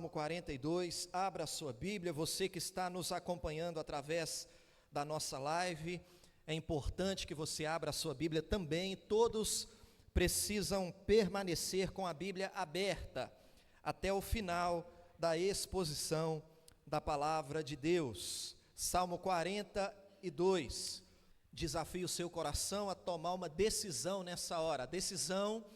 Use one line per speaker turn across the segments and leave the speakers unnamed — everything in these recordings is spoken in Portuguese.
Salmo 42, abra a sua Bíblia, você que está nos acompanhando através da nossa live, é importante que você abra a sua Bíblia também, todos precisam permanecer com a Bíblia aberta, até o final da exposição da palavra de Deus. Salmo 42, desafio o seu coração a tomar uma decisão nessa hora, a decisão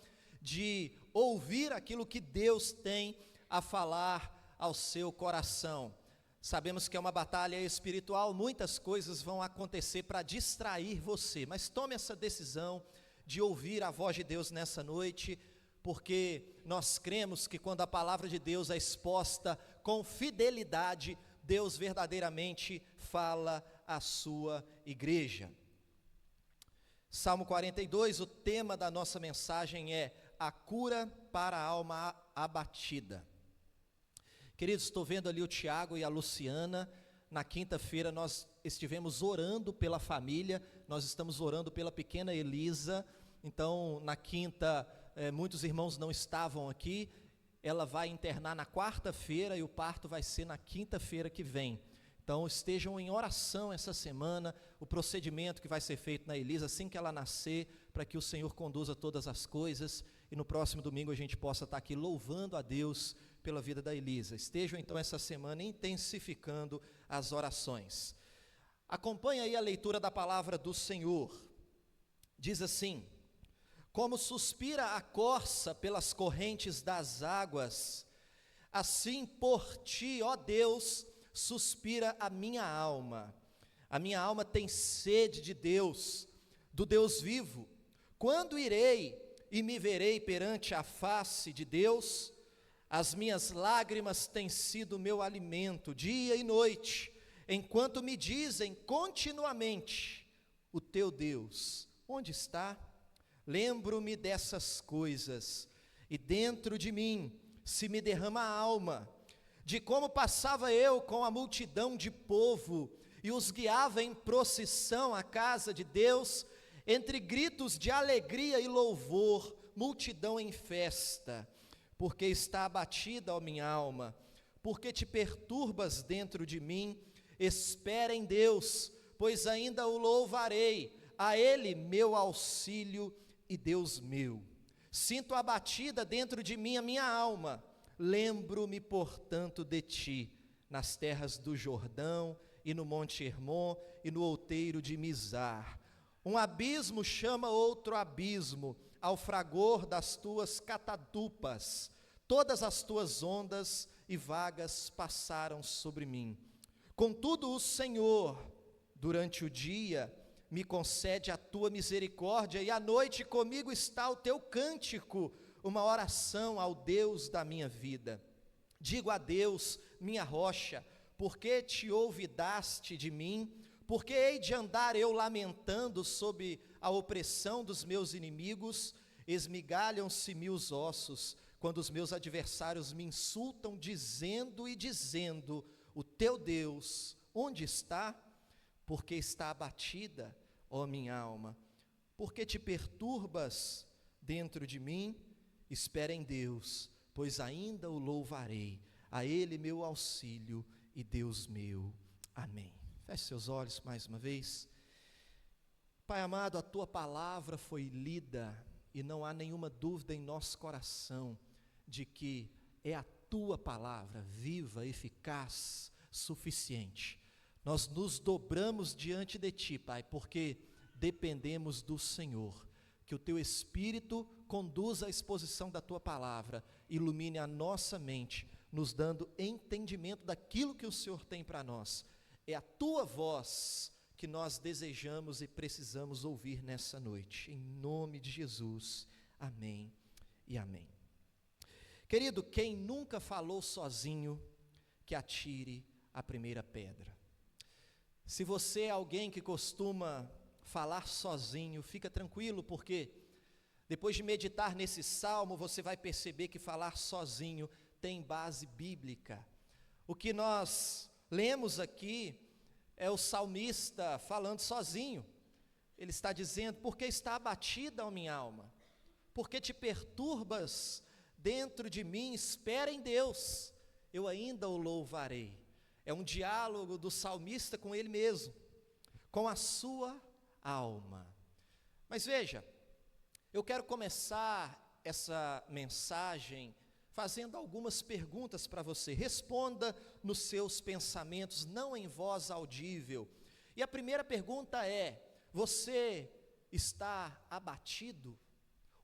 de ouvir aquilo que Deus tem a falar ao seu coração. Sabemos que é uma batalha espiritual, muitas coisas vão acontecer para distrair você, mas tome essa decisão de ouvir a voz de Deus nessa noite, porque nós cremos que quando a palavra de Deus é exposta com fidelidade, Deus verdadeiramente fala à sua igreja. Salmo 42, o tema da nossa mensagem é a cura para a alma abatida. Queridos, estou vendo ali o Tiago e a Luciana. Na quinta-feira nós estivemos orando pela família, nós estamos orando pela pequena Elisa. Então, na quinta, muitos irmãos não estavam aqui. Ela vai internar na quarta-feira e o parto vai ser na quinta-feira que vem. Então, estejam em oração essa semana, o procedimento que vai ser feito na Elisa, assim que ela nascer, para que o Senhor conduza todas as coisas, e no próximo domingo a gente possa estar aqui louvando a Deus pela vida da Elisa. Estejam então essa semana intensificando as orações. Acompanhe aí a leitura da palavra do Senhor. Diz assim: como suspira a corça pelas correntes das águas, assim por ti, ó Deus, suspira a minha alma tem sede de Deus, do Deus vivo. Quando irei e me verei perante a face de Deus? As minhas lágrimas têm sido meu alimento, dia e noite, enquanto me dizem continuamente: o teu Deus, onde está? Lembro-me dessas coisas, e dentro de mim se me derrama a alma, de como passava eu com a multidão de povo, e os guiava em procissão à casa de Deus, entre gritos de alegria e louvor, multidão em festa. Porque está abatida, ó minha alma, porque te perturbas dentro de mim? Espera em Deus, pois ainda o louvarei, a Ele meu auxílio e Deus meu. Sinto abatida dentro de mim a minha alma, lembro-me, portanto, de ti, nas terras do Jordão, e no monte Hermon, e no outeiro de Mizar. Um abismo chama outro abismo, ao fragor das tuas catadupas. Todas as tuas ondas e vagas passaram sobre mim. Contudo, o Senhor, durante o dia, me concede a tua misericórdia, e à noite comigo está o teu cântico, uma oração ao Deus da minha vida. Digo a Deus, minha rocha: por que te olvidaste de mim? Por que hei de andar eu lamentando sob a opressão dos meus inimigos? Esmigalham-se-me os ossos, quando os meus adversários me insultam, dizendo: o teu Deus, onde está? Porque está abatida, ó minha alma. Porque te perturbas dentro de mim? Espera em Deus, pois ainda o louvarei, a Ele meu auxílio e Deus meu. Amém. Feche seus olhos mais uma vez. Pai amado, a tua palavra foi lida, e não há nenhuma dúvida em nosso coração de que é a tua palavra viva, eficaz, suficiente. Nós nos dobramos diante de ti, Pai, porque dependemos do Senhor. Que o teu Espírito conduza a exposição da tua palavra, ilumine a nossa mente, nos dando entendimento daquilo que o Senhor tem para nós. É a tua voz que nós desejamos e precisamos ouvir nessa noite, em nome de Jesus, amém e amém. Querido, quem nunca falou sozinho, que atire a primeira pedra. Se você é alguém que costuma falar sozinho, fica tranquilo, porque depois de meditar nesse salmo, você vai perceber que falar sozinho tem base bíblica. O que nós lemos aqui é o salmista falando sozinho. Ele está dizendo: porque está abatida a minha alma, porque te perturbas dentro de mim? Espera em Deus. eu ainda o louvarei. É um diálogo do salmista com ele mesmo, com a sua alma. Mas veja, eu quero começar essa mensagem fazendo algumas perguntas para você. Responda nos seus pensamentos, não em voz audível. E a primeira pergunta é: você está abatido?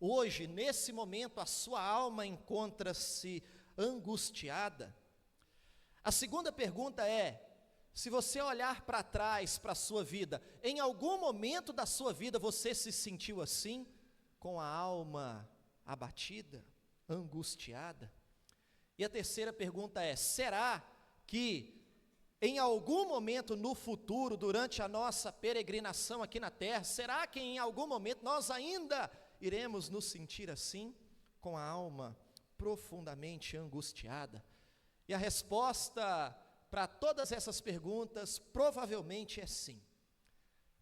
Hoje, nesse momento, a sua alma encontra-se angustiada? A segunda pergunta é: se você olhar para trás, para a sua vida, em algum momento da sua vida você se sentiu assim, com a alma abatida, angustiada? E a terceira pergunta é: será que em algum momento no futuro, durante a nossa peregrinação aqui na terra, será que em algum momento nós ainda iremos nos sentir assim, com a alma profundamente angustiada? E a resposta para todas essas perguntas provavelmente é sim.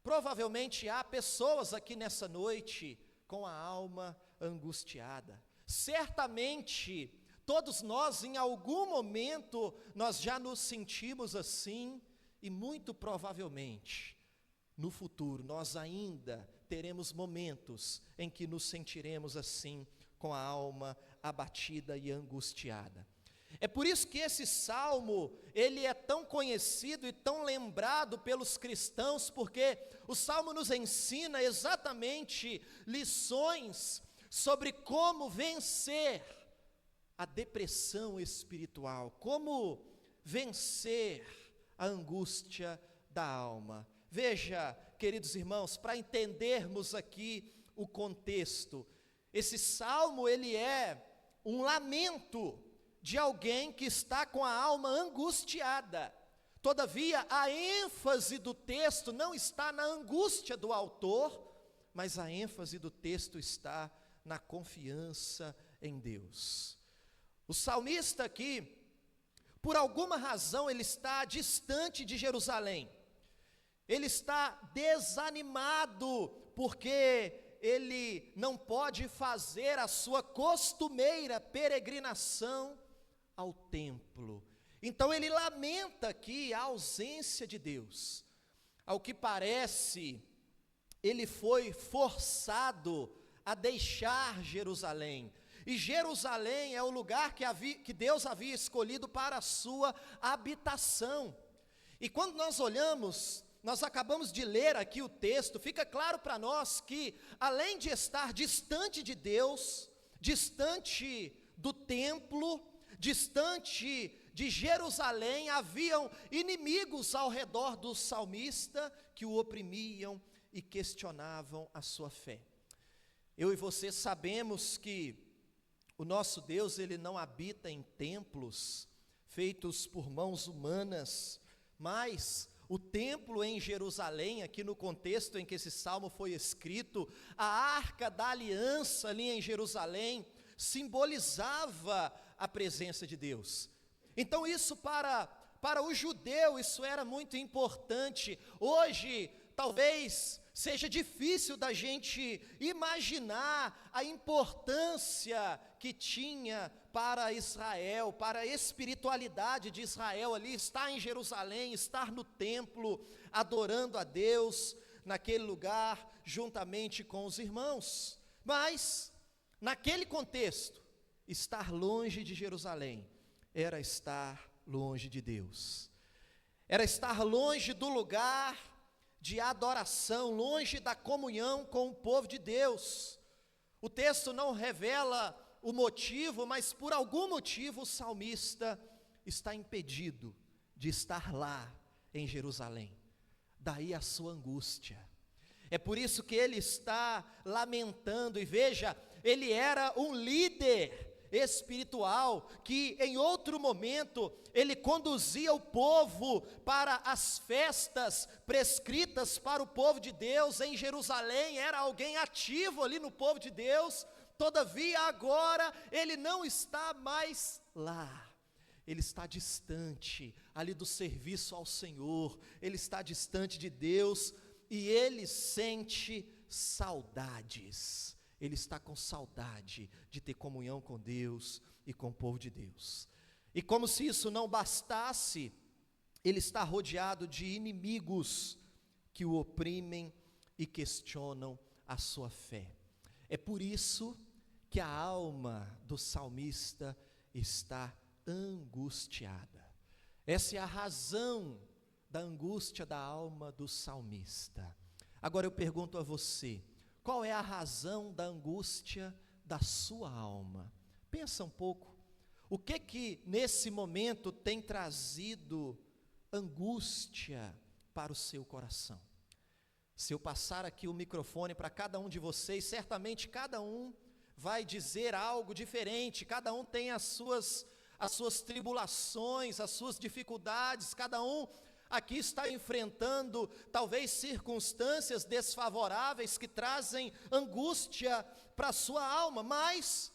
Provavelmente há pessoas aqui nessa noite com a alma angustiada. Certamente todos nós em algum momento nós já nos sentimos assim, e muito provavelmente no futuro nós ainda teremos momentos em que nos sentiremos assim, com a alma abatida e angustiada. É por isso que esse salmo, ele é tão conhecido e tão lembrado pelos cristãos, porque o salmo nos ensina exatamente lições sobre como vencer a depressão espiritual, como vencer a angústia da alma. Veja, queridos irmãos, para entendermos aqui o contexto, esse salmo, ele é um lamento de alguém que está com a alma angustiada. Todavia, a ênfase do texto não está na angústia do autor, mas a ênfase do texto está na confiança em Deus. O salmista aqui, por alguma razão, ele está distante de Jerusalém. Ele está desanimado, porque ele não pode fazer a sua costumeira peregrinação ao templo. Então ele lamenta aqui a ausência de Deus. Ao que parece, ele foi forçado a deixar Jerusalém. E Jerusalém é o lugar que Deus havia escolhido para a sua habitação. E quando nós olhamos, nós acabamos de ler aqui o texto, fica claro para nós que, além de estar distante de Deus, distante do templo, distante de Jerusalém, haviam inimigos ao redor do salmista que o oprimiam e questionavam a sua fé. Eu e você sabemos que o nosso Deus, ele não habita em templos feitos por mãos humanas, mas o templo em Jerusalém, aqui no contexto em que esse salmo foi escrito, a arca da aliança ali em Jerusalém, simbolizava a presença de Deus. Então isso para o judeu, isso era muito importante. Hoje, talvez seja difícil da gente imaginar a importância que tinha para Israel, para a espiritualidade de Israel ali, estar em Jerusalém, estar no templo, adorando a Deus, naquele lugar, juntamente com os irmãos. Mas, naquele contexto, estar longe de Jerusalém era estar longe de Deus, era estar longe do lugar de adoração, longe da comunhão com o povo de Deus. O texto não revela o motivo, mas por algum motivo o salmista está impedido de estar lá em Jerusalém. Daí a sua angústia. É por isso que ele está lamentando, e veja, ele era um líder espiritual, que em outro momento, ele conduzia o povo para as festas prescritas para o povo de Deus, em Jerusalém, era alguém ativo ali no povo de Deus. Todavia agora, ele não está mais lá, ele está distante, ali do serviço ao Senhor, ele está distante de Deus, e ele sente saudades. Ele está com saudade de ter comunhão com Deus e com o povo de Deus. E como se isso não bastasse, ele está rodeado de inimigos que o oprimem e questionam a sua fé. É por isso que a alma do salmista está angustiada. Essa é a razão da angústia da alma do salmista. Agora eu pergunto a você, qual é a razão da angústia da sua alma? Pensa um pouco, o que nesse momento tem trazido angústia para o seu coração? Se eu passar aqui o microfone para cada um de vocês, certamente cada um vai dizer algo diferente, cada um tem as suas tribulações, as suas dificuldades, cada um aqui está enfrentando talvez circunstâncias desfavoráveis que trazem angústia para a sua alma, mas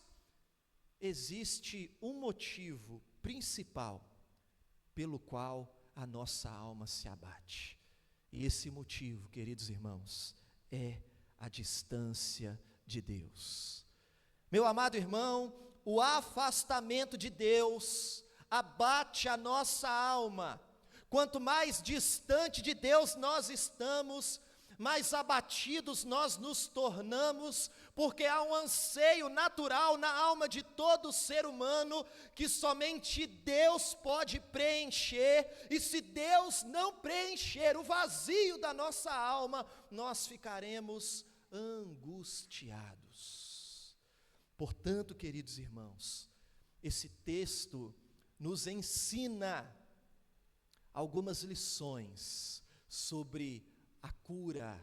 existe um motivo principal pelo qual a nossa alma se abate. E esse motivo, queridos irmãos, é a distância de Deus. Meu amado irmão, o afastamento de Deus abate a nossa alma. Quanto mais distante de Deus nós estamos, mais abatidos nós nos tornamos, porque há um anseio natural na alma de todo ser humano, que somente Deus pode preencher, e se Deus não preencher o vazio da nossa alma, nós ficaremos angustiados. Portanto, queridos irmãos, esse texto nos ensina algumas lições sobre a cura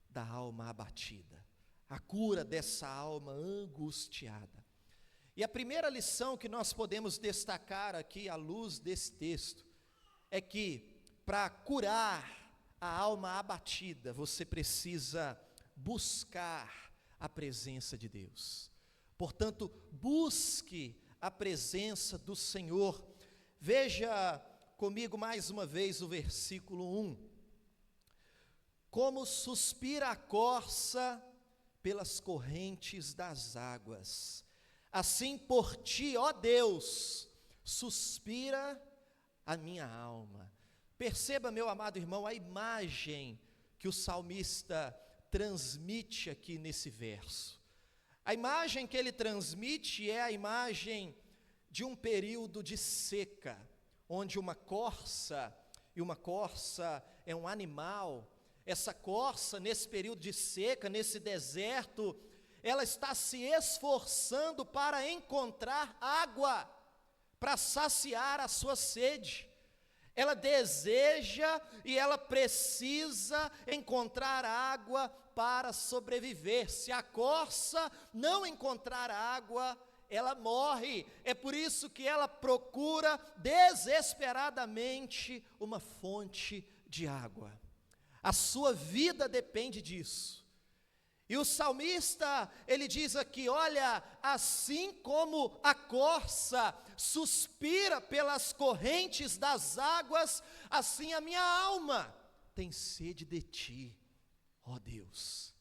da alma abatida, a cura dessa alma angustiada. E a primeira lição que nós podemos destacar aqui à luz desse texto é que para curar a alma abatida, você precisa buscar a presença de Deus. Portanto, busque a presença do Senhor. Veja comigo mais uma vez o versículo 1. Como suspira a corça pelas correntes das águas, assim por ti, ó Deus, suspira a minha alma. Perceba, meu amado irmão, a imagem que o salmista transmite aqui nesse verso. A imagem que ele transmite é a imagem de um período de seca, onde uma corça, e uma corça é um animal, essa corça, nesse período de seca, nesse deserto, ela está se esforçando para encontrar água, para saciar a sua sede. Ela deseja e ela precisa encontrar água para sobreviver. Se a corça não encontrar água, ela morre. É por isso que ela procura desesperadamente uma fonte de água. A sua vida depende disso. E o salmista, ele diz aqui, olha, assim como a corça suspira pelas correntes das águas, assim a minha alma tem sede de ti, ó Deus.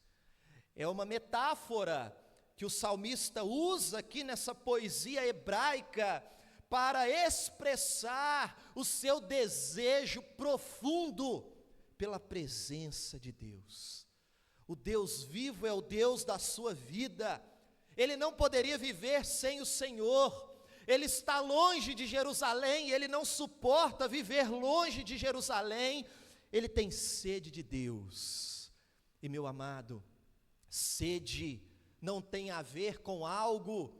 É uma metáfora que o salmista usa aqui nessa poesia hebraica para expressar o seu desejo profundo pela presença de Deus. O Deus vivo é o Deus da sua vida. Ele não poderia viver sem o Senhor. Ele está longe de Jerusalém, ele não suporta viver longe de Jerusalém. Ele tem sede de Deus. E meu amado, sede não tem a ver com algo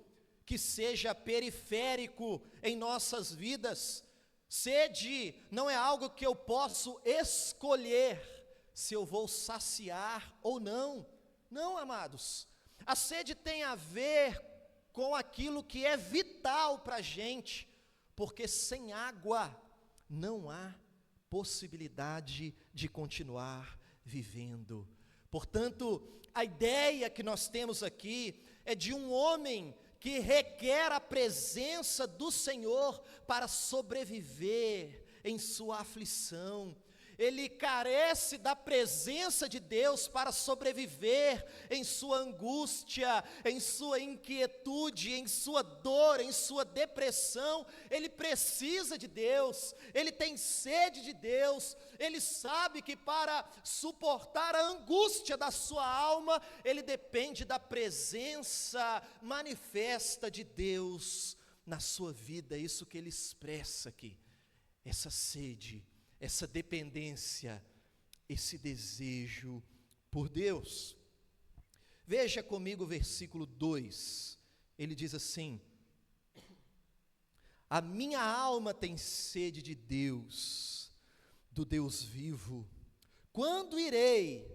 que seja periférico em nossas vidas. Sede não é algo que eu posso escolher se eu vou saciar ou não. Não, amados. A sede tem a ver com aquilo que é vital para a gente, porque sem água não há possibilidade de continuar vivendo. Portanto, a ideia que nós temos aqui é de um homem que requer a presença do Senhor para sobreviver em sua aflição. ele carece da presença de Deus para sobreviver em sua angústia, em sua inquietude, em sua dor, em sua depressão, ele precisa de Deus, ele tem sede de Deus, ele sabe que para suportar a angústia da sua alma, ele depende da presença manifesta de Deus na sua vida. É isso que ele expressa aqui, essa sede, essa dependência, esse desejo por Deus. Veja comigo o versículo 2, ele diz assim: a minha alma tem sede de Deus, do Deus vivo. Quando irei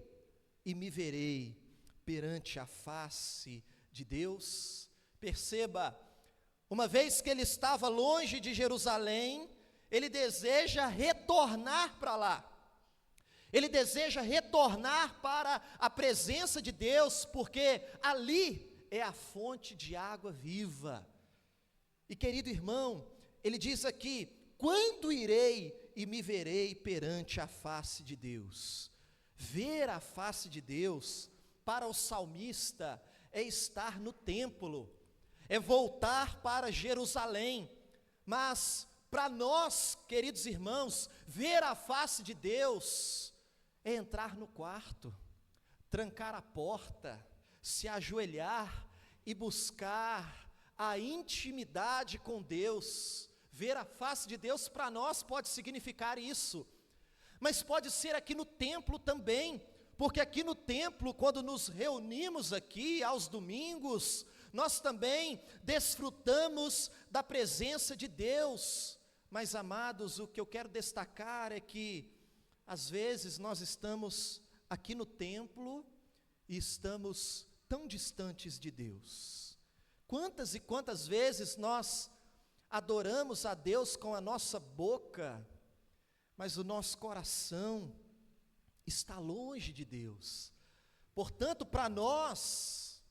e me verei perante a face de Deus? Perceba, uma vez que ele estava longe de Jerusalém, ele deseja retornar para lá. Ele deseja retornar para a presença de Deus, porque ali é a fonte de água viva. E querido irmão, ele diz aqui: quando irei e me verei perante a face de Deus? Ver a face de Deus, para o salmista, é estar no templo, é voltar para Jerusalém. Mas para nós, queridos irmãos, ver a face de Deus é entrar no quarto, trancar a porta, se ajoelhar e buscar a intimidade com Deus. Ver a face de Deus para nós pode significar isso, mas pode ser aqui no templo também, porque aqui no templo, quando nos reunimos aqui aos domingos, nós também desfrutamos da presença de Deus. Mas, amados, o que eu quero destacar é que, às vezes, nós estamos aqui no templo e estamos tão distantes de Deus. Quantas e quantas vezes nós adoramos a Deus com a nossa boca, mas o nosso coração está longe de Deus. Portanto, para nós,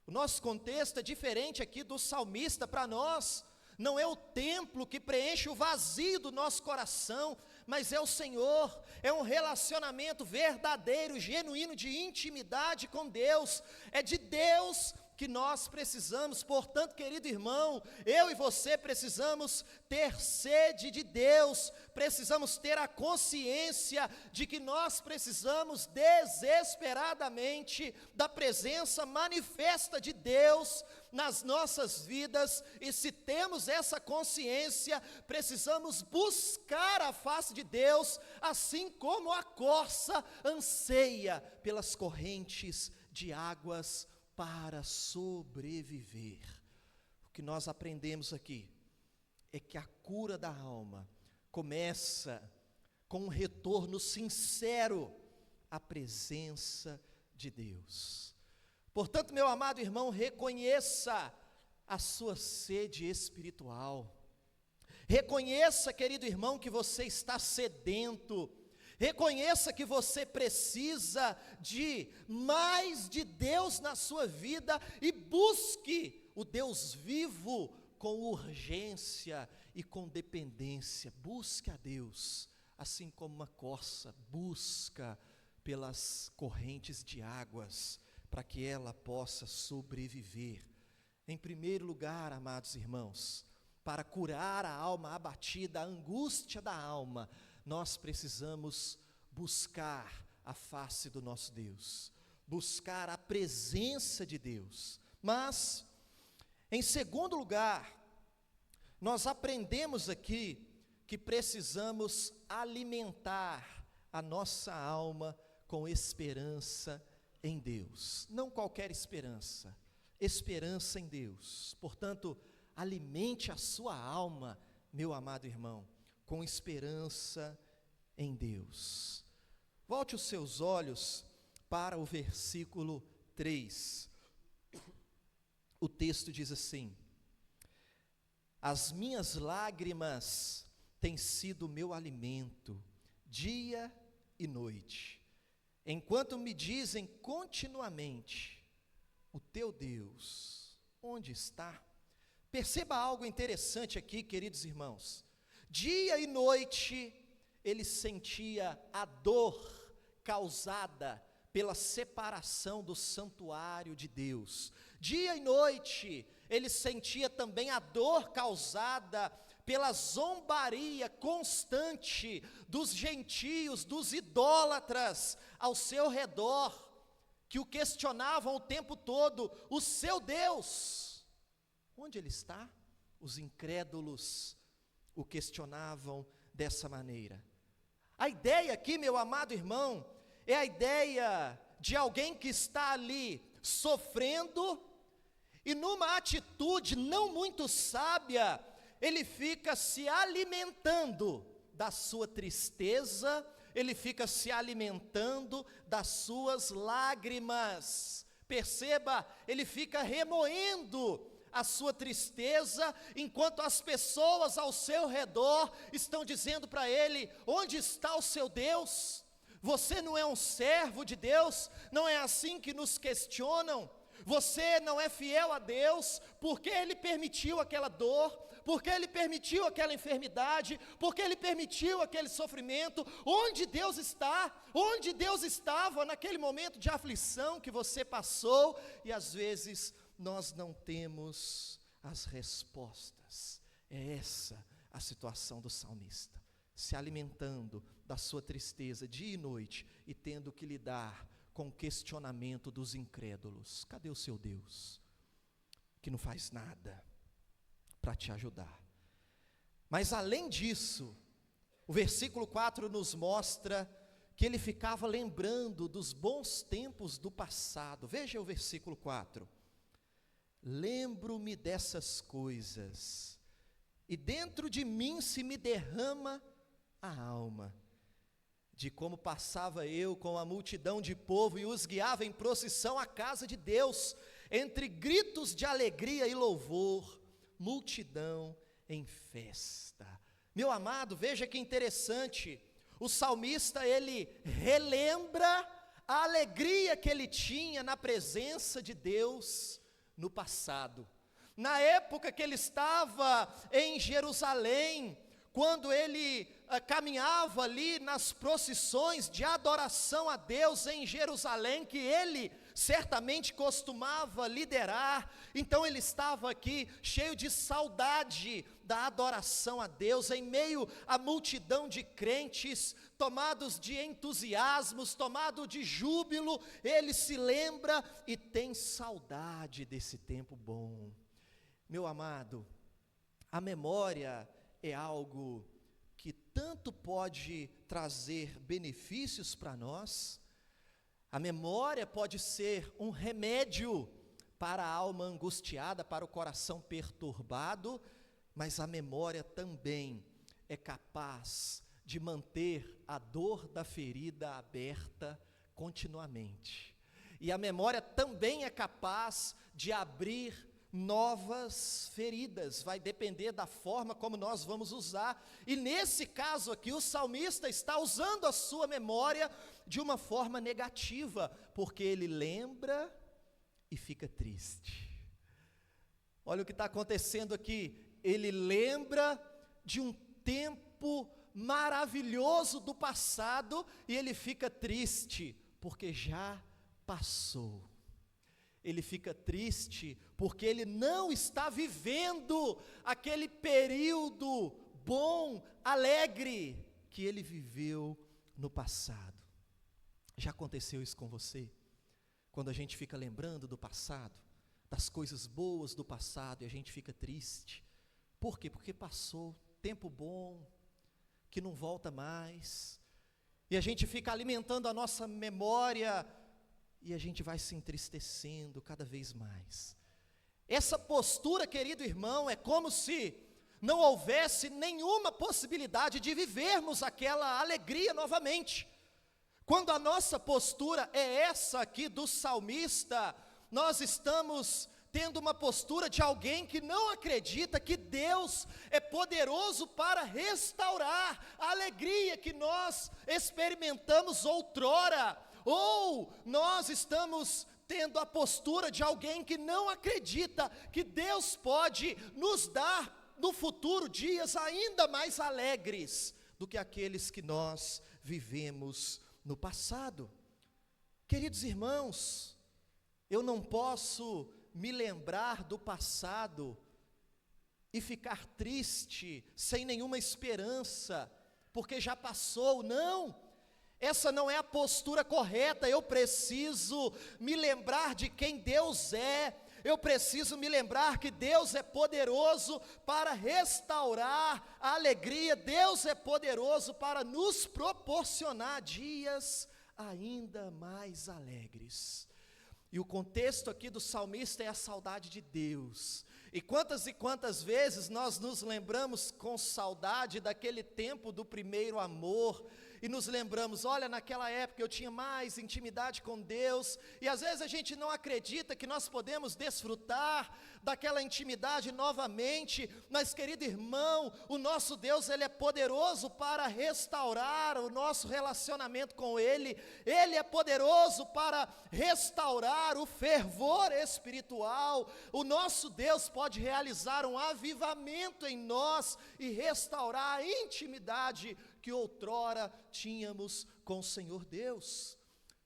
o nosso contexto é diferente aqui do salmista. Para nós, não é o templo que preenche o vazio do nosso coração, mas é o Senhor, é um relacionamento verdadeiro, genuíno, de intimidade com Deus, é de Deus que nós precisamos. Portanto, querido irmão, eu e você precisamos ter sede de Deus, precisamos ter a consciência de que nós precisamos desesperadamente da presença manifesta de Deus nas nossas vidas, e se temos essa consciência, precisamos buscar a face de Deus, assim como a corça anseia pelas correntes de águas para sobreviver. O que nós aprendemos aqui é que a cura da alma começa com um retorno sincero à presença de Deus. Portanto, meu amado irmão, reconheça a sua sede espiritual. Reconheça, querido irmão, que você está sedento. Reconheça que você precisa de mais de Deus na sua vida e busque o Deus vivo com urgência e com dependência. Busque a Deus, assim como uma corça busca pelas correntes de águas, para que ela possa sobreviver. Em primeiro lugar, amados irmãos, para curar a alma abatida, a angústia da alma, nós precisamos buscar a face do nosso Deus, buscar a presença de Deus. Mas, em segundo lugar, nós aprendemos aqui que precisamos alimentar a nossa alma com esperança em Deus. Não qualquer esperança, esperança em Deus. Portanto, alimente a sua alma, meu amado irmão, com esperança em Deus. Volte os seus olhos para o versículo 3. O texto diz assim: as minhas lágrimas têm sido meu alimento, dia e noite, enquanto me dizem continuamente: o teu Deus, onde está? Perceba algo interessante aqui, queridos irmãos. Dia e noite ele sentia a dor causada pela separação do santuário de Deus. Dia e noite, ele sentia também a dor causada pela zombaria constante dos gentios, dos idólatras ao seu redor, que o questionavam o tempo todo: o seu Deus, onde ele está? Os incrédulos o questionavam dessa maneira. A ideia aqui, meu amado irmão, é a ideia de alguém que está ali sofrendo e numa atitude não muito sábia, ele fica se alimentando da sua tristeza, ele fica se alimentando das suas lágrimas. Perceba, ele fica remoendo a sua tristeza, enquanto as pessoas ao seu redor estão dizendo para ele: onde está o seu Deus? Você não é um servo de Deus? Não é assim que nos questionam? Você não é fiel a Deus? Porque Ele permitiu aquela dor? Porque Ele permitiu aquela enfermidade? Porque Ele permitiu aquele sofrimento? Onde Deus está? Onde Deus estava naquele momento de aflição que você passou? E às vezes nós não temos as respostas. É essa a situação do salmista, se alimentando da sua tristeza dia e noite e tendo que lidar com o questionamento dos incrédulos. Cadê o seu Deus, que não faz nada para te ajudar? Mas além disso, o versículo 4 nos mostra que ele ficava lembrando dos bons tempos do passado. Veja o versículo 4: lembro-me dessas coisas, e dentro de mim se me derrama a alma, de como passava eu com a multidão de povo e os guiava em procissão à casa de Deus, entre gritos de alegria e louvor, multidão em festa. Meu amado, veja que interessante, o salmista, ele relembra a alegria que ele tinha na presença de Deus no passado. Na época que ele estava em Jerusalém, quando ele caminhava ali nas procissões de adoração a Deus em Jerusalém, que ele certamente costumava liderar, então ele estava aqui cheio de saudade da adoração a Deus, em meio à multidão de crentes, tomados de entusiasmos, tomado de júbilo, ele se lembra e tem saudade desse tempo bom. Meu amado, a memória é algo que tanto pode trazer benefícios para nós. A memória pode ser um remédio para a alma angustiada, para o coração perturbado, mas a memória também é capaz de manter a dor da ferida aberta continuamente. E a memória também é capaz de abrir novas feridas, vai depender da forma como nós vamos usar. E nesse caso aqui, o salmista está usando a sua memória de uma forma negativa, porque ele lembra e fica triste. Olha o que está acontecendo aqui, ele lembra de um tempo maravilhoso do passado e ele fica triste, porque já passou. Ele fica triste porque ele não está vivendo aquele período bom, alegre, que ele viveu no passado. Já aconteceu isso com você? Quando a gente fica lembrando do passado, das coisas boas do passado, e a gente fica triste. Por quê? Porque passou tempo bom, que não volta mais, e a gente fica alimentando a nossa memória, e a gente vai se entristecendo cada vez mais. Essa postura, querido irmão, é como se não houvesse nenhuma possibilidade de vivermos aquela alegria novamente. Quando a nossa postura é essa aqui do salmista, nós estamos tendo uma postura de alguém que não acredita que Deus é poderoso para restaurar a alegria que nós experimentamos outrora. Ou nós estamos tendo a postura de alguém que não acredita que Deus pode nos dar no futuro dias ainda mais alegres do que aqueles que nós vivemos no passado. Queridos irmãos, eu não posso me lembrar do passado e ficar triste, sem nenhuma esperança, porque já passou. Não, essa não é a postura correta. Eu preciso me lembrar de quem Deus é. Eu preciso me lembrar que Deus é poderoso para restaurar a alegria. Deus é poderoso para nos proporcionar dias ainda mais alegres. E o contexto aqui do salmista é a saudade de Deus. E quantas vezes nós nos lembramos com saudade daquele tempo do primeiro amor, e nos lembramos, olha, naquela época eu tinha mais intimidade com Deus, e às vezes a gente não acredita que nós podemos desfrutar daquela intimidade novamente, mas querido irmão, o nosso Deus, Ele é poderoso para restaurar o nosso relacionamento com Ele é poderoso para restaurar o fervor espiritual. O nosso Deus pode realizar um avivamento em nós e restaurar a intimidade que outrora tínhamos com o Senhor Deus.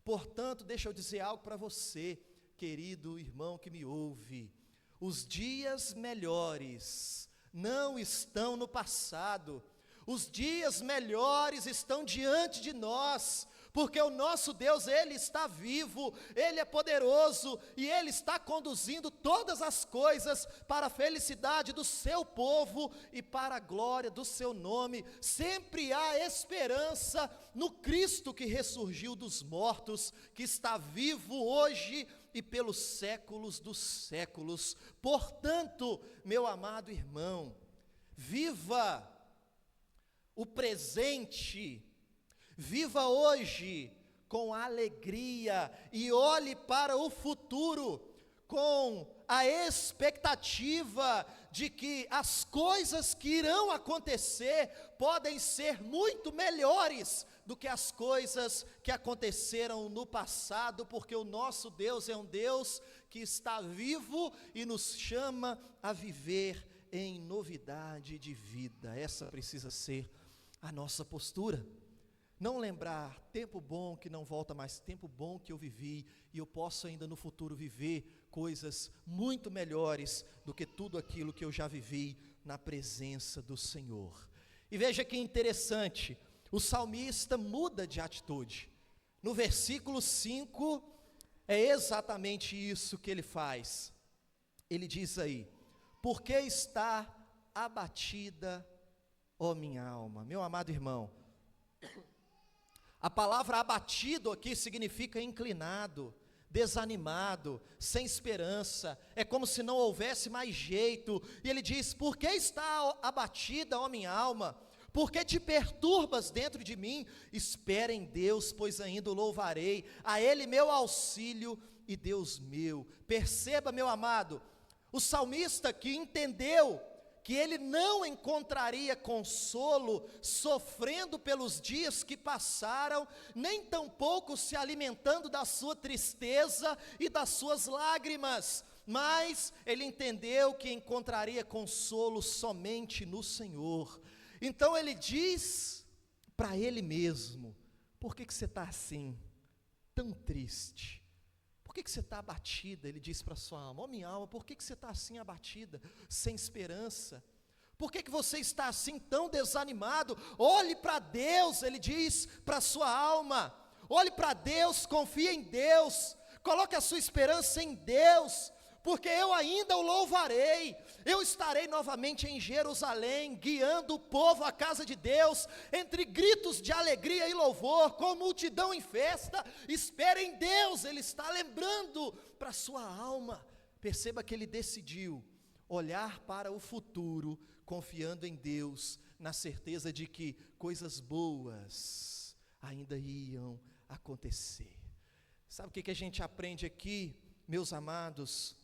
Portanto, deixa eu dizer algo para você, querido irmão que me ouve: os dias melhores não estão no passado, os dias melhores estão diante de nós, porque o nosso Deus, Ele está vivo, Ele é poderoso, e Ele está conduzindo todas as coisas para a felicidade do seu povo e para a glória do seu nome. Sempre há esperança no Cristo que ressurgiu dos mortos, que está vivo hoje e pelos séculos dos séculos. Portanto, meu amado irmão, viva o presente, viva hoje com alegria e olhe para o futuro com a expectativa de que as coisas que irão acontecer podem ser muito melhores do que as coisas que aconteceram no passado, porque o nosso Deus é um Deus que está vivo e nos chama a viver em novidade de vida. Essa precisa ser a nossa postura. Não lembrar, tempo bom que não volta mais, tempo bom que eu vivi, e eu posso ainda no futuro viver coisas muito melhores do que tudo aquilo que eu já vivi na presença do Senhor. E veja que interessante, o salmista muda de atitude. No versículo 5, é exatamente isso que ele faz. Ele diz aí: por que está abatida, ó minha alma? Meu amado irmão, a palavra abatido aqui significa inclinado, desanimado, sem esperança, é como se não houvesse mais jeito. E ele diz: por que está abatida, ó minha alma? Por que te perturbas dentro de mim? Espera em Deus, pois ainda o louvarei, a Ele meu auxílio e Deus meu. Perceba, meu amado, o salmista aqui entendeu que ele não encontraria consolo sofrendo pelos dias que passaram, nem tampouco se alimentando da sua tristeza e das suas lágrimas, mas ele entendeu que encontraria consolo somente no Senhor. Então ele diz para ele mesmo: por que você está assim, tão triste? Por que você está abatida? Ele diz para a sua alma: ó minha alma, por que você está assim abatida, sem esperança? Por que você está assim tão desanimado? Olhe para Deus, ele diz para a sua alma, olhe para Deus, confie em Deus, coloque a sua esperança em Deus, porque eu ainda o louvarei, eu estarei novamente em Jerusalém, guiando o povo à casa de Deus, entre gritos de alegria e louvor, com multidão em festa. Espere em Deus, ele está lembrando para a sua alma. Perceba que ele decidiu olhar para o futuro, confiando em Deus, na certeza de que coisas boas ainda iam acontecer. Sabe o que a gente aprende aqui, meus amados,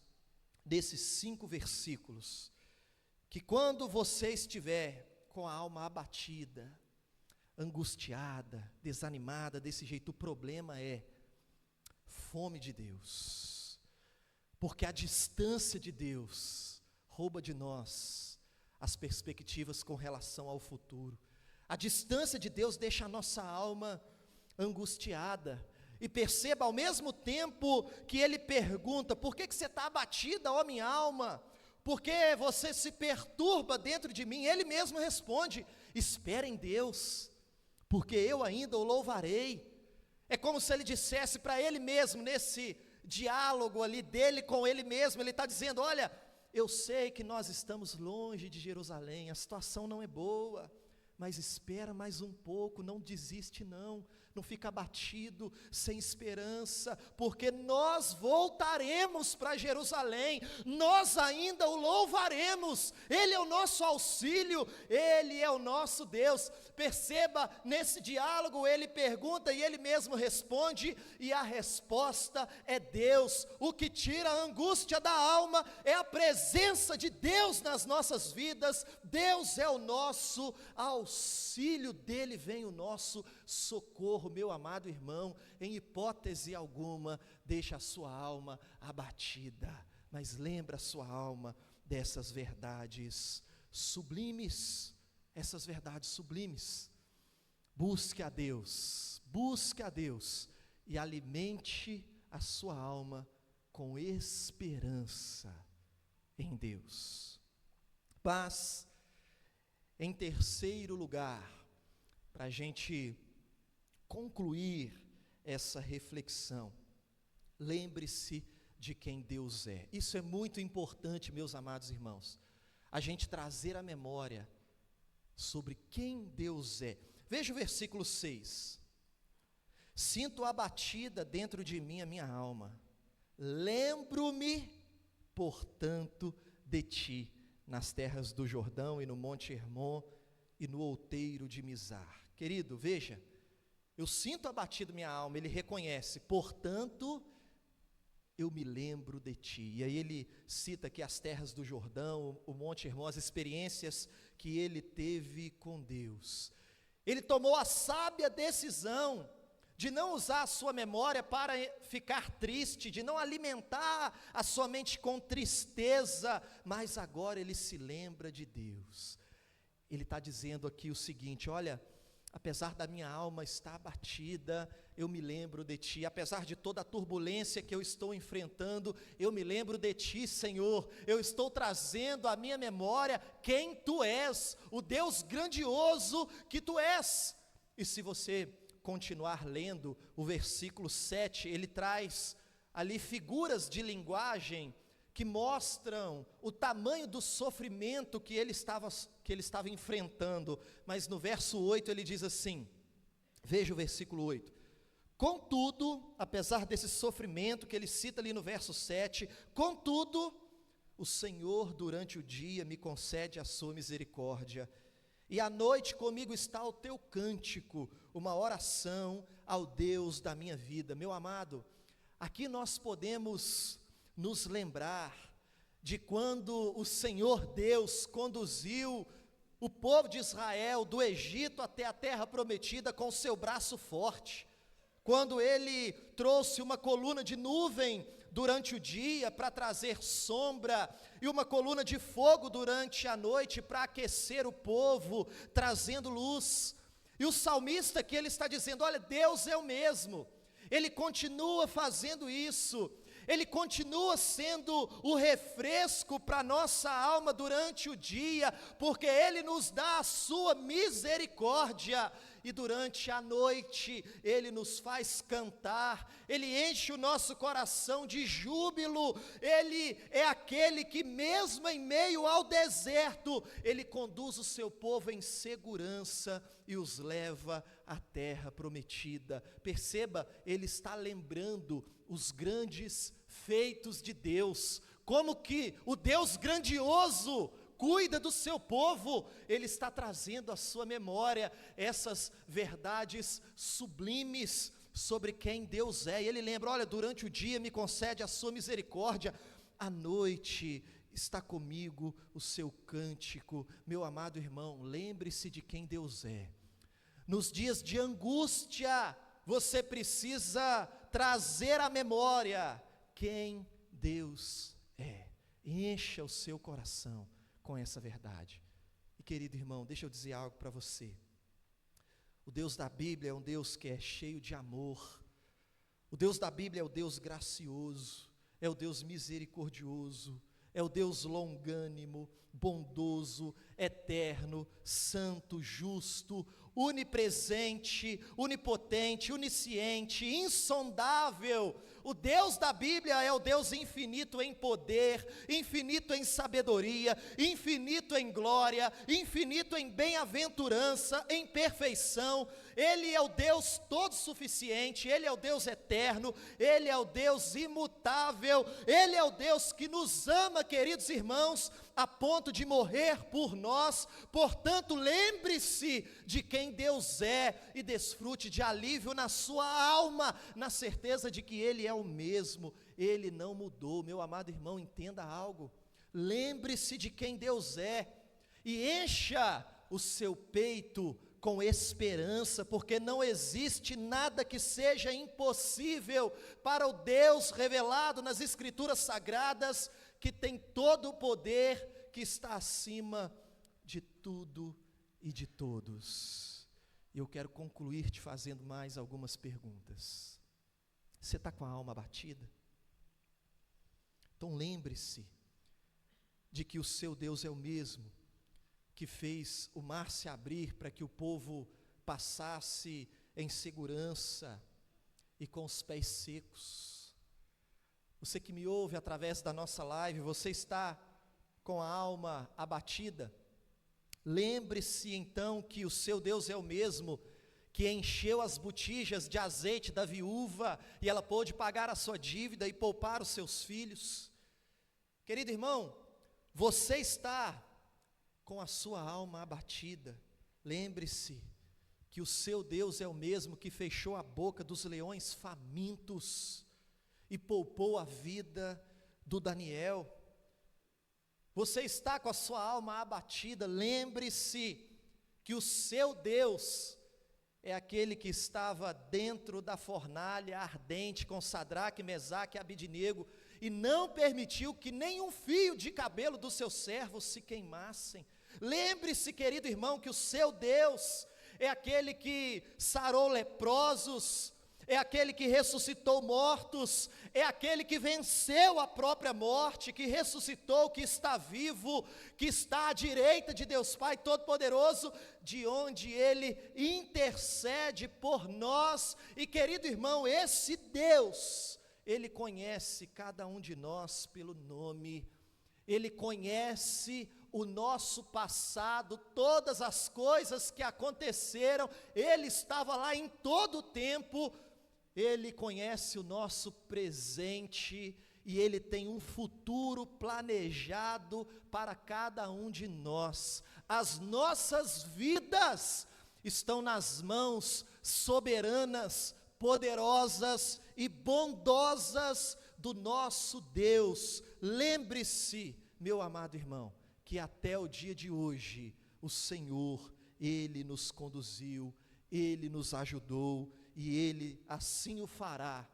desses 5 versículos? Que quando você estiver com a alma abatida, angustiada, desanimada desse jeito, o problema é fome de Deus, porque a distância de Deus rouba de nós as perspectivas com relação ao futuro. A distância de Deus deixa a nossa alma angustiada. E perceba, ao mesmo tempo que ele pergunta: por que você está abatida, ó minha alma? Por que você se perturba dentro de mim? Ele mesmo responde: espera em Deus, porque eu ainda o louvarei. É como se ele dissesse para ele mesmo, nesse diálogo ali dele com ele mesmo, ele está dizendo: olha, eu sei que nós estamos longe de Jerusalém, a situação não é boa, mas espera mais um pouco, não desiste não fica abatido, sem esperança, porque nós voltaremos para Jerusalém, nós ainda o louvaremos, Ele é o nosso auxílio, Ele é o nosso Deus. Perceba, nesse diálogo ele pergunta e ele mesmo responde, e a resposta é Deus. O que tira a angústia da alma é a presença de Deus nas nossas vidas. Deus é o nosso auxílio, dele vem o nosso socorro. Meu amado irmão, em hipótese alguma, deixa a sua alma abatida, mas lembra a sua alma dessas verdades sublimes, essas verdades sublimes. Busque a Deus e alimente a sua alma com esperança em Deus. Mas, em terceiro lugar, para a gente concluir essa reflexão, lembre-se de quem Deus é. Isso é muito importante, meus amados irmãos, a gente trazer à memória sobre quem Deus é. Veja o versículo 6: sinto abatida dentro de mim a minha alma, lembro-me, portanto, de ti, nas terras do Jordão e no monte Hermon e no outeiro de Mizar. Querido, veja, eu sinto abatido minha alma, ele reconhece, portanto, eu me lembro de ti. E aí ele cita aqui as terras do Jordão, o monte Hermon, as experiências que ele teve com Deus. Ele tomou a sábia decisão de não usar a sua memória para ficar triste, de não alimentar a sua mente com tristeza, mas agora ele se lembra de Deus. Ele está dizendo aqui o seguinte: olha, apesar da minha alma estar abatida, eu me lembro de ti. Apesar de toda a turbulência que eu estou enfrentando, eu me lembro de ti, Senhor. Eu estou trazendo à minha memória quem tu és, o Deus grandioso que tu és. E se você continuar lendo o versículo 7, ele traz ali figuras de linguagem que mostram o tamanho do sofrimento que ele estava enfrentando. Mas no verso 8 ele diz assim, veja o versículo 8: contudo, apesar desse sofrimento que ele cita ali no verso 7, contudo, o Senhor durante o dia me concede a sua misericórdia, e à noite comigo está o teu cântico, uma oração ao Deus da minha vida. Meu amado, aqui nós podemos nos lembrar de quando o Senhor Deus conduziu o povo de Israel do Egito até a terra prometida com o seu braço forte, quando ele trouxe uma coluna de nuvem durante o dia para trazer sombra, e uma coluna de fogo durante a noite para aquecer o povo, trazendo luz. E o salmista aqui, ele está dizendo, olha, Deus é o mesmo, ele continua fazendo isso, ele continua sendo o refresco para a nossa alma durante o dia, porque ele nos dá a sua misericórdia, e durante a noite ele nos faz cantar, ele enche o nosso coração de júbilo. Ele é aquele que mesmo em meio ao deserto, ele conduz o seu povo em segurança e os leva à terra prometida. Perceba, ele está lembrando os grandes feitos de Deus, como que o Deus grandioso cuida do seu povo. Ele está trazendo à sua memória essas verdades sublimes sobre quem Deus é, e ele lembra, olha, durante o dia me concede a sua misericórdia, à noite está comigo o seu cântico. Meu amado irmão, lembre-se de quem Deus é. Nos dias de angústia, você precisa trazer à memória quem Deus é. Encha o seu coração com essa verdade. E querido irmão, deixa eu dizer algo para você. O Deus da Bíblia é um Deus que é cheio de amor. O Deus da Bíblia é o Deus gracioso, é o Deus misericordioso, é o Deus longânimo, bondoso, eterno, santo, justo, onipresente, onipotente, onisciente, insondável. O Deus da Bíblia é o Deus infinito em poder, infinito em sabedoria, infinito em glória, infinito em bem-aventurança, em perfeição. Ele é o Deus todo suficiente, Ele é o Deus eterno, Ele é o Deus imutável, Ele é o Deus que nos ama, queridos irmãos, a ponto de morrer por nós. Portanto, lembre-se de quem Deus é e desfrute de alívio na sua alma, na certeza de que Ele é o mesmo, Ele não mudou. Meu amado irmão, entenda algo, lembre-se de quem Deus é e encha o seu peito com esperança, porque não existe nada que seja impossível para o Deus revelado nas Escrituras Sagradas, que tem todo o poder, que está acima de tudo e de todos. E eu quero concluir te fazendo mais algumas perguntas. Você está com a alma abatida? Então lembre-se de que o seu Deus é o mesmo que fez o mar se abrir para que o povo passasse em segurança e com os pés secos. Você que me ouve através da nossa live, você está com a alma abatida? Lembre-se então que o seu Deus é o mesmo que encheu as botijas de azeite da viúva e ela pôde pagar a sua dívida e poupar os seus filhos. Querido irmão, você está com a sua alma abatida, lembre-se que o seu Deus é o mesmo que fechou a boca dos leões famintos e poupou a vida do Daniel. Você está com a sua alma abatida, lembre-se que o seu Deus é aquele que estava dentro da fornalha ardente com Sadraque, Mesaque e Abidnego e não permitiu que nenhum fio de cabelo dos seus servos se queimassem. Lembre-se, querido irmão, que o seu Deus é aquele que sarou leprosos, é aquele que ressuscitou mortos, é aquele que venceu a própria morte, que ressuscitou, que está vivo, que está à direita de Deus Pai Todo-Poderoso, de onde Ele intercede por nós. E querido irmão, esse Deus, Ele conhece cada um de nós pelo nome, Ele conhece o nosso passado, todas as coisas que aconteceram, Ele estava lá em todo o tempo, Ele conhece o nosso presente e Ele tem um futuro planejado para cada um de nós. As nossas vidas estão nas mãos soberanas, poderosas e bondosas do nosso Deus. Lembre-se, meu amado irmão, que até o dia de hoje, o Senhor, Ele nos conduziu, Ele nos ajudou, e Ele assim o fará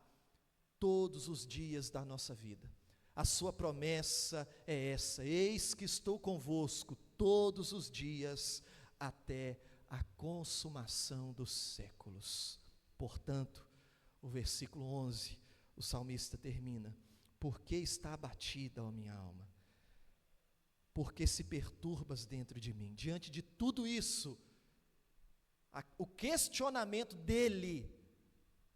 todos os dias da nossa vida. A sua promessa é essa: eis que estou convosco todos os dias, até a consumação dos séculos. Portanto, o versículo 11, o salmista termina: por que está abatida, ó minha alma? Por que se perturbas dentro de mim? Diante de tudo isso, o questionamento dele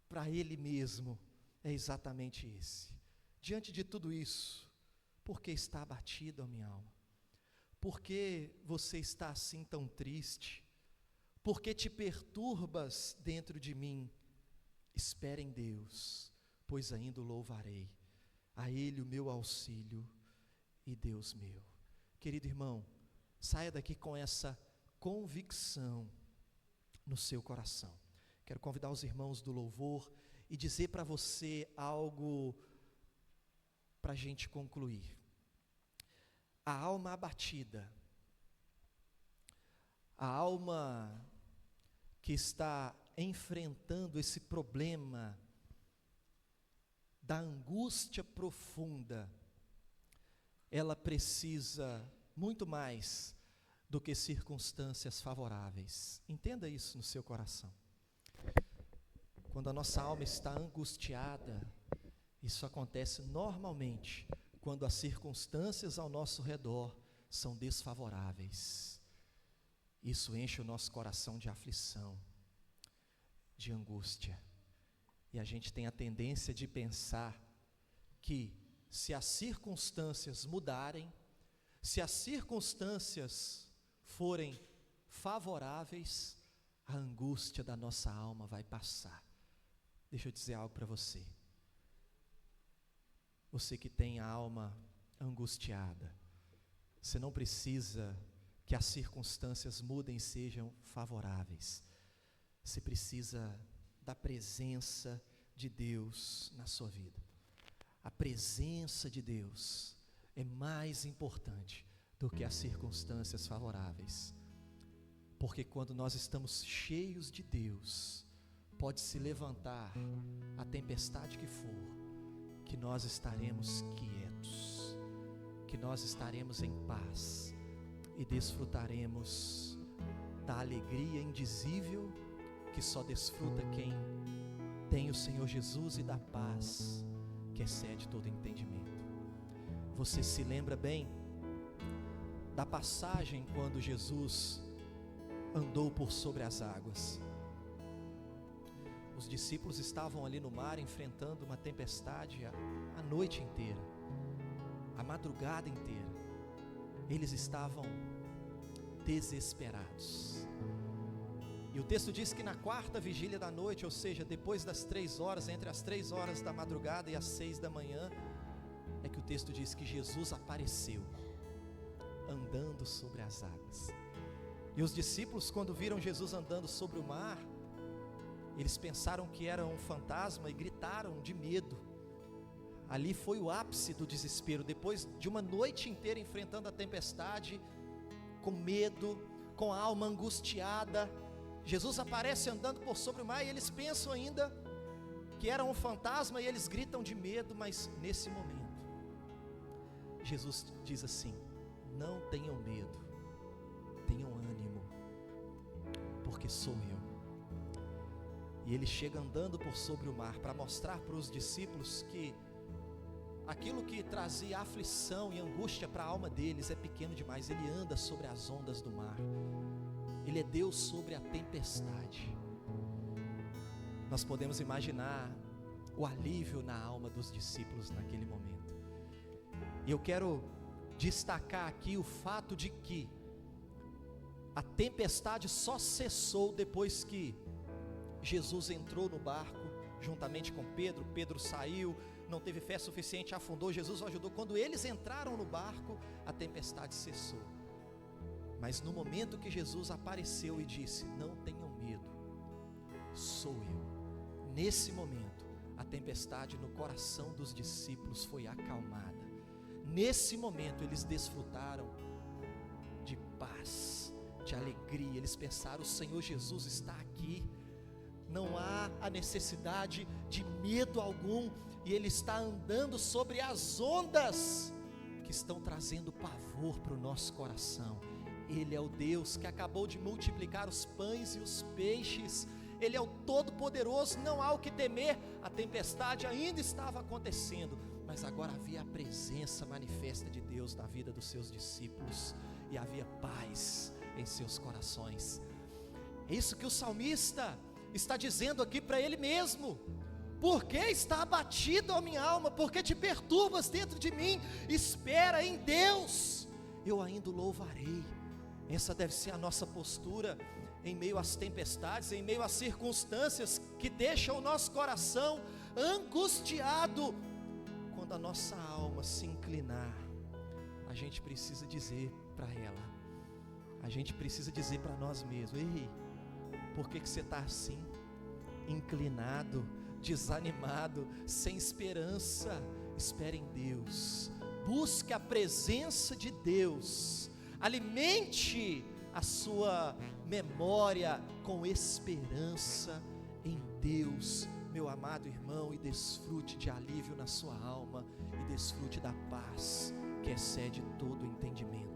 para ele mesmo é exatamente esse. Diante de tudo isso, por que está abatida a minha alma? Por que você está assim tão triste? Por que te perturbas dentro de mim? Espere em Deus, pois ainda o louvarei, a Ele o meu auxílio e Deus meu. Querido irmão, saia daqui com essa convicção no seu coração. Quero convidar os irmãos do louvor e dizer para você algo para a gente concluir. A alma abatida, a alma que está enfrentando esse problema da angústia profunda, ela precisa muito mais do que circunstâncias favoráveis. Entenda isso no seu coração. Quando a nossa alma está angustiada, isso acontece normalmente quando as circunstâncias ao nosso redor são desfavoráveis. Isso enche o nosso coração de aflição, de angústia. E a gente tem a tendência de pensar que se as circunstâncias mudarem, se as circunstâncias forem favoráveis, a angústia da nossa alma vai passar. Deixa eu dizer algo para você. Você que tem a alma angustiada, você não precisa que as circunstâncias mudem e sejam favoráveis. Você precisa da presença de Deus na sua vida. A presença de Deus é mais importante do que as circunstâncias favoráveis. Porque quando nós estamos cheios de Deus, pode se levantar a tempestade que for, que nós estaremos quietos, que nós estaremos em paz e desfrutaremos da alegria indizível que só desfruta quem tem o Senhor Jesus, e da paz que excede todo entendimento. Você se lembra bem da passagem quando Jesus andou por sobre as águas? Os discípulos estavam ali no mar enfrentando uma tempestade a noite inteira, a madrugada inteira. Eles estavam desesperados. E o texto diz que na quarta vigília da noite, ou seja, depois das 3 horas, entre as 3 horas da madrugada e as 6 da manhã, é que o texto diz que Jesus apareceu, andando sobre as águas. E os discípulos, quando viram Jesus andando sobre o mar, eles pensaram que era um fantasma e gritaram de medo. Ali foi o ápice do desespero, depois de uma noite inteira enfrentando a tempestade, com medo, com a alma angustiada. Jesus aparece andando por sobre o mar e eles pensam ainda que era um fantasma e eles gritam de medo. Mas nesse momento, Jesus diz assim: não tenham medo, tenham ânimo, porque sou eu. E ele chega andando por sobre o mar para mostrar para os discípulos que aquilo que trazia aflição e angústia para a alma deles é pequeno demais. Ele anda sobre as ondas do mar. Ele é Deus sobre a tempestade. Nós podemos imaginar o alívio na alma dos discípulos naquele momento. E eu quero destacar aqui o fato de que a tempestade só cessou depois que Jesus entrou no barco juntamente com Pedro. Pedro saiu, não teve fé suficiente, afundou. Jesus o ajudou. Quando eles entraram no barco, a tempestade cessou. Mas no momento que Jesus apareceu e disse: não tenham medo, sou eu. Nesse momento, a tempestade no coração dos discípulos foi acalmada. Nesse momento, eles desfrutaram de paz, de alegria. Eles pensaram: o Senhor Jesus está aqui. Não há a necessidade de medo algum. E Ele está andando sobre as ondas que estão trazendo pavor para o nosso coração. Ele é o Deus que acabou de multiplicar os pães e os peixes. Ele é o Todo-Poderoso, não há o que temer. A tempestade ainda estava acontecendo, mas agora havia a presença manifesta de Deus na vida dos seus discípulos, e havia paz em seus corações. É isso que o salmista está dizendo aqui para ele mesmo. Por que está abatido a minha alma? Por que te perturbas dentro de mim? Espera em Deus, eu ainda o louvarei. Essa deve ser a nossa postura em meio às tempestades, em meio às circunstâncias que deixam o nosso coração angustiado. Quando a nossa alma se inclinar, a gente precisa dizer para ela, a gente precisa dizer para nós mesmos: ei, por que você está assim, inclinado, desanimado, sem esperança? Espere em Deus, busque a presença de Deus, alimente a sua memória com esperança em Deus, meu amado irmão, e desfrute de alívio na sua alma, e desfrute da paz que excede todo o entendimento.